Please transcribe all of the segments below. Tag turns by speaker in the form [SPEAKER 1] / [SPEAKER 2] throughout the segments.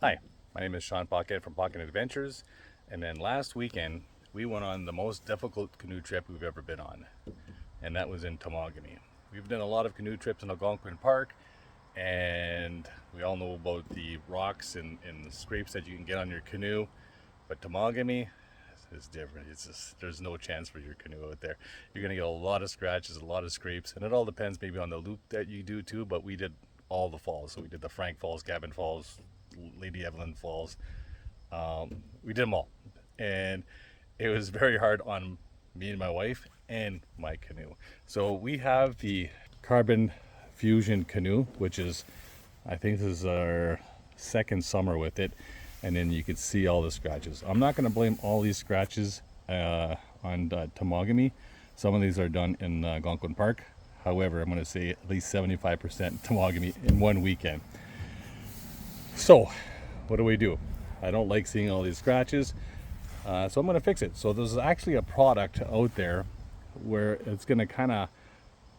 [SPEAKER 1] Hi, my name is Sean Paquette from Paquette Adventures, and then last weekend we went on the most difficult canoe trip we've ever been on, and that was in Temagami. We've done a lot of canoe trips in Algonquin Park, and we all know about the rocks and the scrapes that you can get on your canoe, but Temagami is different. It's just, there's no chance for your canoe out there. You're gonna get a lot of scratches, a lot of scrapes, and it all depends maybe on the loop that you do too, but we did all the falls. So we did the Frank Falls, Gavin Falls, Lady Evelyn Falls. We did them all, and it was very hard on me and my wife and my canoe. So we have the Carbon Fusion canoe, which is, I think this is our second summer with it, and then you can see all the scratches. I'm not going to blame all these scratches on Temagami. Some of these are done in Algonquin Park. However, I'm going to say at least 75% Temagami in one weekend. So what do? I don't like seeing all these scratches, so I'm going to fix it. So there's actually a product out there where it's going to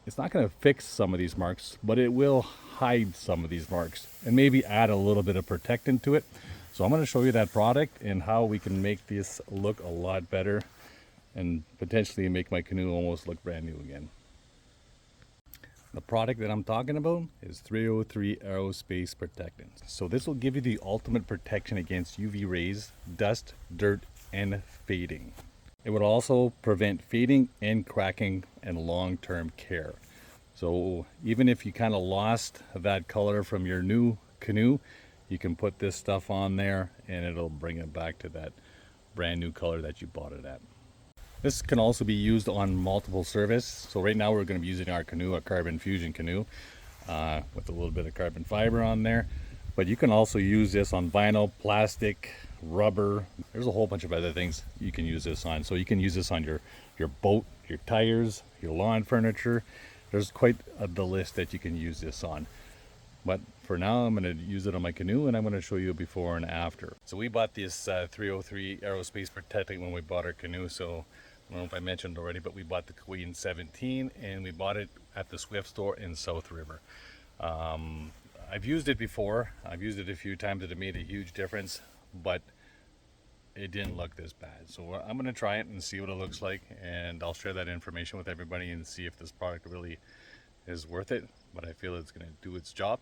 [SPEAKER 1] it's not going to fix some of these marks, but it will hide some of these marks and maybe add a little bit of protectant to it. So I'm going to show you that product and how we can make this look a lot better and potentially make my canoe almost look brand new again. The product that I'm talking about is 303 Aerospace Protectant. So this will give you the ultimate protection against UV rays, dust, dirt, and fading. It would also prevent fading and cracking and long-term care. So even if you kind of lost that color from your new canoe, you can put this stuff on there and it'll bring it back to that brand new color that you bought it at. This can also be used on multiple surface. So right now we're going to be using our canoe, a Carbon Fusion canoe, with a little bit of carbon fiber on there. But you can also use this on vinyl, plastic, rubber. There's a whole bunch of other things you can use this on. So you can use this on your boat, your tires, your lawn furniture. There's quite the list that you can use this on. But for now, I'm going to use it on my canoe, and I'm going to show you a before and after. So we bought this 303 Aerospace Protectant when we bought our canoe. So I don't know if I mentioned already, but we bought the Queen 17, and we bought it at the Swift store in South River. I've used it before. I've used it a few times, and it made a huge difference, but it didn't look this bad. So I'm going to try it and see what it looks like, and I'll share that information with everybody and see if this product really is worth it. But I feel it's going to do its job.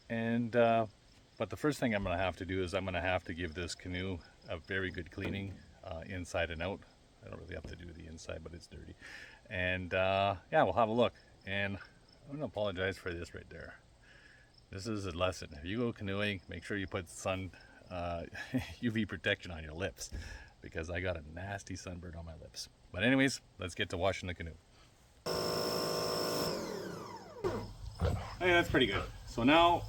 [SPEAKER 1] And but the first thing I'm going to have to do is I'm going to have to give this canoe a very good cleaning inside and out. I don't really have to do the inside, but it's dirty. And yeah, we'll have a look. And I'm going to apologize for this right there. This is a lesson. If you go canoeing, make sure you put sun UV protection on your lips, because I got a nasty sunburn on my lips. But anyways, let's get to washing the canoe. Hey, that's pretty good. So now,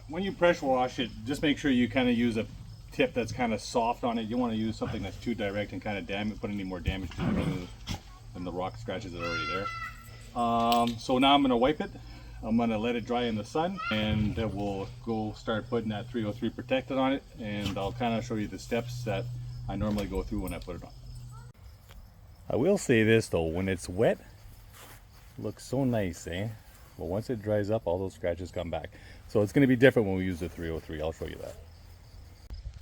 [SPEAKER 1] when you pressure wash it, just make sure you kind of use a tip that's kind of soft on it. You don't want to use something that's too direct and kind of put any more damage to the canoe than the rock scratches that are already there. So now I'm going to wipe it. I'm going to let it dry in the sun, and we'll go start putting that 303 Protectant on it, and I'll kind of show you the steps that I normally go through when I put it on. I will say this though, when it's wet, it looks so nice, eh? But once it dries up, all those scratches come back. So it's going to be different when we use the 303. I'll show you that.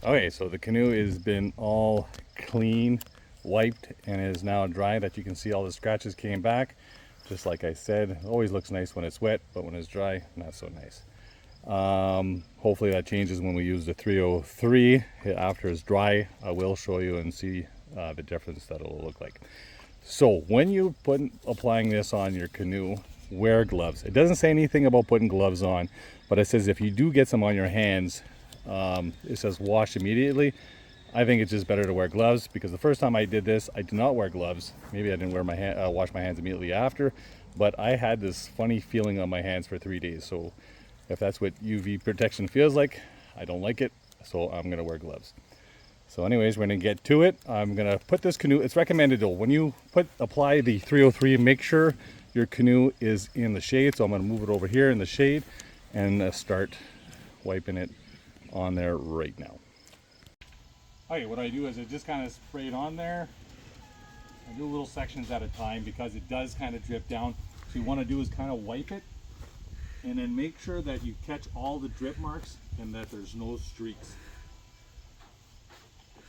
[SPEAKER 1] Okay, so the canoe has been all clean, wiped, and is now dry. That you can see all the scratches came back. Just like I said, it always looks nice when it's wet, but when it's dry, not so nice. Hopefully that changes when we use the 303. After it's dry, I will show you and see the difference that it'll look like. So when you applying this on your canoe, wear gloves. It doesn't say anything about putting gloves on, but it says if you do get some on your hands, it says wash immediately. I think it's just better to wear gloves, because the first time I did this, I did not wear gloves. Maybe I didn't wash my hands immediately after, but I had this funny feeling on my hands for 3 days. So if that's what UV protection feels like, I don't like it, so I'm gonna wear gloves. So anyways, we're gonna get to it. I'm gonna put this canoe, it's recommended though, when you apply the 303, make sure your canoe is in the shade. So I'm gonna move it over here in the shade and start wiping it on there right now. Okay, what I do is I just kind of spray it on there. I do little sections at a time because it does kind of drip down. So you want to do is kind of wipe it And then make sure that you catch all the drip marks and that there's no streaks.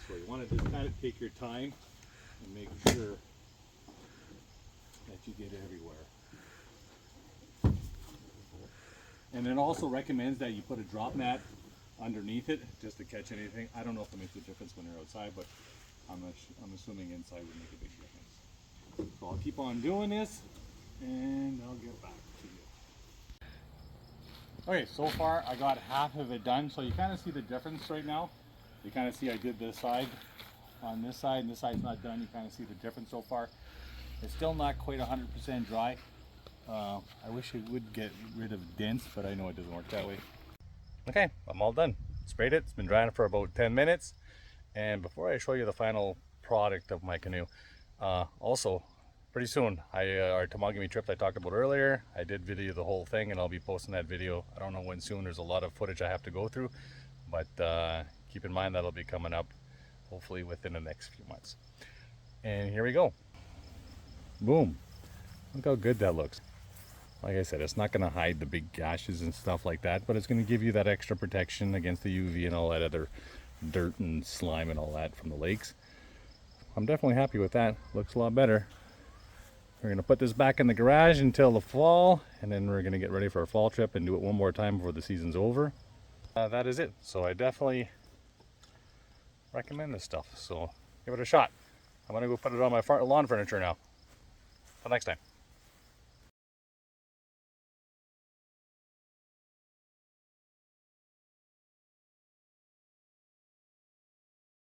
[SPEAKER 1] So you want to just kind of take your time and make sure that you get everywhere. And it also recommends that you put a drop mat underneath it just to catch anything. I don't know if it makes a difference when you're outside, but I'm assuming inside would make a big difference. So I'll keep on doing this and I'll get back to you. Okay, so far I got half of it done. So you kind of see the difference right now. You kind of see I did this side on this side and this side's not done. You kind of see the difference so far. It's still not quite 100% dry. I wish it would get rid of dents, but I know it doesn't work that way. Okay, I'm all done. Sprayed it. It's been drying for about 10 minutes. And before I show you the final product of my canoe, also pretty soon, our Temagami trip I talked about earlier, I did video the whole thing and I'll be posting that video. I don't know when soon. There's a lot of footage I have to go through, but keep in mind that'll be coming up hopefully within the next few months. And here we go. Boom. Look how good that looks. Like I said, it's not going to hide the big gashes and stuff like that, but it's going to give you that extra protection against the UV and all that other dirt and slime and all that from the lakes. I'm definitely happy with that. Looks a lot better. We're going to put this back in the garage until the fall, and then we're going to get ready for a fall trip and do it one more time before the season's over. That is it. So I definitely recommend this stuff. So give it a shot. I'm going to go put it on my lawn furniture now. Till next time.